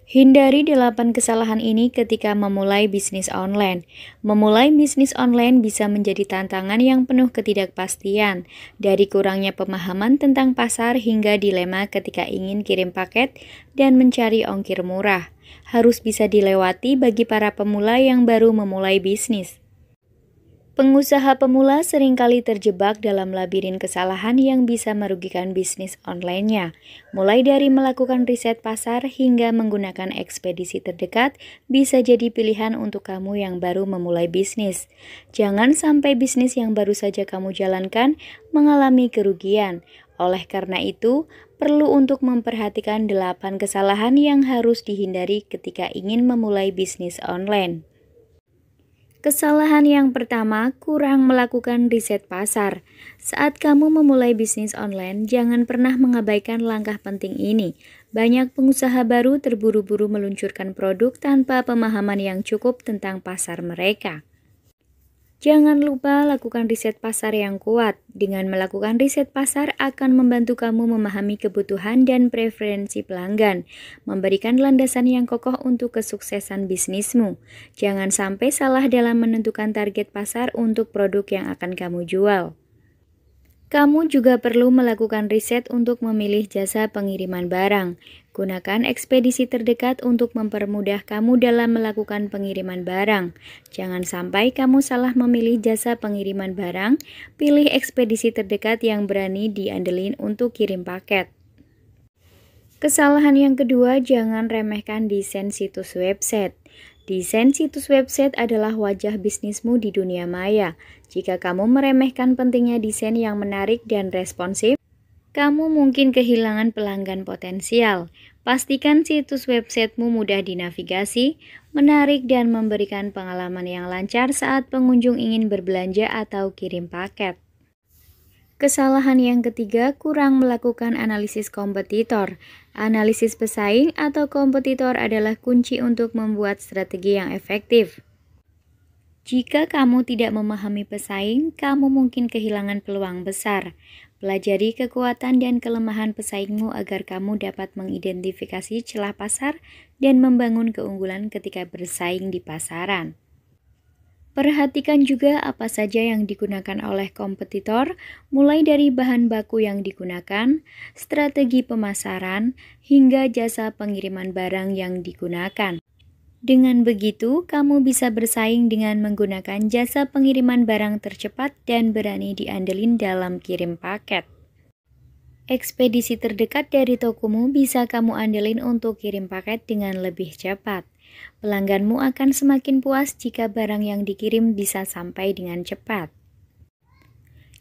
Hindari 8 kesalahan ini ketika memulai bisnis online. Memulai bisnis online bisa menjadi tantangan yang penuh ketidakpastian, dari kurangnya pemahaman tentang pasar hingga dilema ketika ingin kirim paket dan mencari ongkir murah. Harus bisa dilewati bagi para pemula yang baru memulai bisnis. Pengusaha pemula seringkali terjebak dalam labirin kesalahan yang bisa merugikan bisnis online-nya. Mulai dari melakukan riset pasar hingga menggunakan ekspedisi terdekat bisa jadi pilihan untuk kamu yang baru memulai bisnis. Jangan sampai bisnis yang baru saja kamu jalankan mengalami kerugian. Oleh karena itu, perlu untuk memperhatikan 8 kesalahan yang harus dihindari ketika ingin memulai bisnis online. Kesalahan yang pertama, kurang melakukan riset pasar. Saat kamu memulai bisnis online, jangan pernah mengabaikan langkah penting ini. Banyak pengusaha baru terburu-buru meluncurkan produk tanpa pemahaman yang cukup tentang pasar mereka. Jangan lupa lakukan riset pasar yang kuat. Dengan melakukan riset pasar akan membantu kamu memahami kebutuhan dan preferensi pelanggan, memberikan landasan yang kokoh untuk kesuksesan bisnismu. Jangan sampai salah dalam menentukan target pasar untuk produk yang akan kamu jual. Kamu juga perlu melakukan riset untuk memilih jasa pengiriman barang. Gunakan ekspedisi terdekat untuk mempermudah kamu dalam melakukan pengiriman barang. Jangan sampai kamu salah memilih jasa pengiriman barang, pilih ekspedisi terdekat yang berani diandelin untuk kirim paket. Kesalahan yang kedua, jangan remehkan desain situs website. Desain situs website adalah wajah bisnismu di dunia maya. Jika kamu meremehkan pentingnya desain yang menarik dan responsif, kamu mungkin kehilangan pelanggan potensial. Pastikan situs websitemu mudah dinavigasi, menarik dan memberikan pengalaman yang lancar saat pengunjung ingin berbelanja atau kirim paket. Kesalahan yang ketiga, kurang melakukan analisis kompetitor. Analisis pesaing atau kompetitor adalah kunci untuk membuat strategi yang efektif. Jika kamu tidak memahami pesaing, kamu mungkin kehilangan peluang besar. Pelajari kekuatan dan kelemahan pesaingmu agar kamu dapat mengidentifikasi celah pasar dan membangun keunggulan ketika bersaing di pasaran. Perhatikan juga apa saja yang digunakan oleh kompetitor, mulai dari bahan baku yang digunakan, strategi pemasaran, hingga jasa pengiriman barang yang digunakan. Dengan begitu, kamu bisa bersaing dengan menggunakan jasa pengiriman barang tercepat dan berani diandelin dalam kirim paket. Ekspedisi terdekat dari tokomu bisa kamu andelin untuk kirim paket dengan lebih cepat. Pelangganmu akan semakin puas jika barang yang dikirim bisa sampai dengan cepat.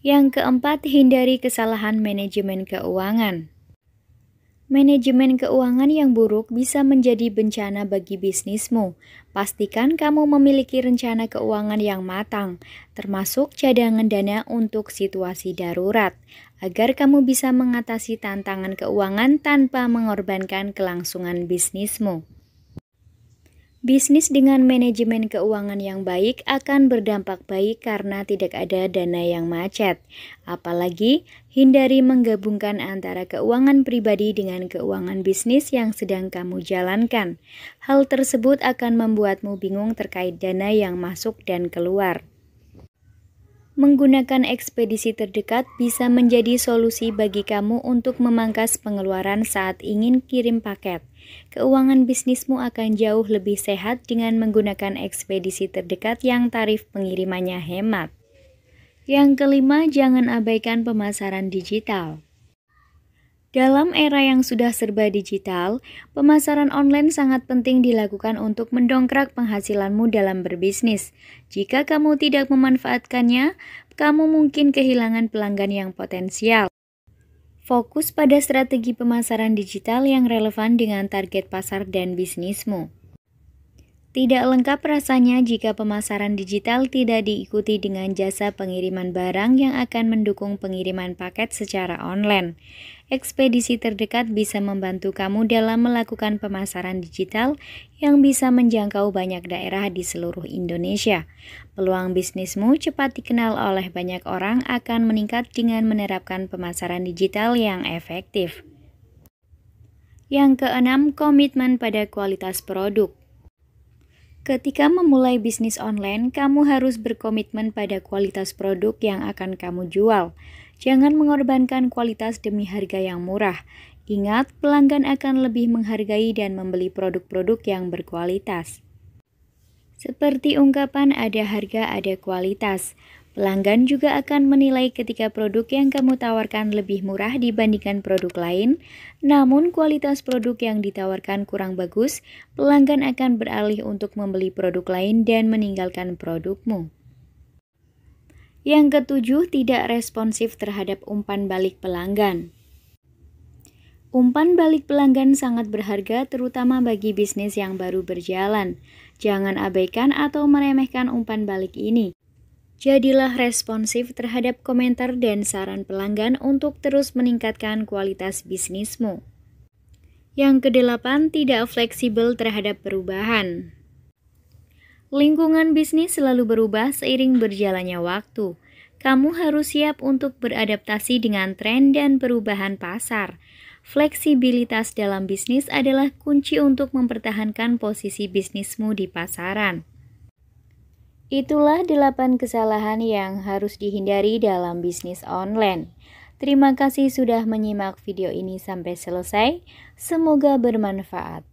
Yang keempat, hindari kesalahan manajemen keuangan. Manajemen keuangan yang buruk bisa menjadi bencana bagi bisnismu. Pastikan kamu memiliki rencana keuangan yang matang, termasuk cadangan dana untuk situasi darurat, agar kamu bisa mengatasi tantangan keuangan tanpa mengorbankan kelangsungan bisnismu. Bisnis dengan manajemen keuangan yang baik akan berdampak baik karena tidak ada dana yang macet. Apalagi, hindari menggabungkan antara keuangan pribadi dengan keuangan bisnis yang sedang kamu jalankan. Hal tersebut akan membuatmu bingung terkait dana yang masuk dan keluar. Menggunakan ekspedisi terdekat bisa menjadi solusi bagi kamu untuk memangkas pengeluaran saat ingin kirim paket. Keuangan bisnismu akan jauh lebih sehat dengan menggunakan ekspedisi terdekat yang tarif pengirimannya hemat. Yang kelima, jangan abaikan pemasaran digital. Dalam era yang sudah serba digital, pemasaran online sangat penting dilakukan untuk mendongkrak penghasilanmu dalam berbisnis. Jika kamu tidak memanfaatkannya, kamu mungkin kehilangan pelanggan yang potensial. Fokus pada strategi pemasaran digital yang relevan dengan target pasar dan bisnismu. Tidak lengkap rasanya jika pemasaran digital tidak diikuti dengan jasa pengiriman barang yang akan mendukung pengiriman paket secara online. Ekspedisi terdekat bisa membantu kamu dalam melakukan pemasaran digital yang bisa menjangkau banyak daerah di seluruh Indonesia. Peluang bisnismu cepat dikenal oleh banyak orang akan meningkat dengan menerapkan pemasaran digital yang efektif. Yang keenam, komitmen pada kualitas produk. Ketika memulai bisnis online, kamu harus berkomitmen pada kualitas produk yang akan kamu jual. Jangan mengorbankan kualitas demi harga yang murah. Ingat, pelanggan akan lebih menghargai dan membeli produk-produk yang berkualitas. Seperti ungkapan ada harga, ada kualitas. Pelanggan juga akan menilai ketika produk yang kamu tawarkan lebih murah dibandingkan produk lain, namun kualitas produk yang ditawarkan kurang bagus, pelanggan akan beralih untuk membeli produk lain dan meninggalkan produkmu. Yang ketujuh, tidak responsif terhadap umpan balik pelanggan. Umpan balik pelanggan sangat berharga terutama bagi bisnis yang baru berjalan. Jangan abaikan atau meremehkan umpan balik ini. Jadilah responsif terhadap komentar dan saran pelanggan untuk terus meningkatkan kualitas bisnismu. Yang kedelapan, tidak fleksibel terhadap perubahan. Lingkungan bisnis selalu berubah seiring berjalannya waktu. Kamu harus siap untuk beradaptasi dengan tren dan perubahan pasar. Fleksibilitas dalam bisnis adalah kunci untuk mempertahankan posisi bisnismu di pasaran. Itulah 8 kesalahan yang harus dihindari dalam bisnis online. Terima kasih sudah menyimak video ini sampai selesai. Semoga bermanfaat.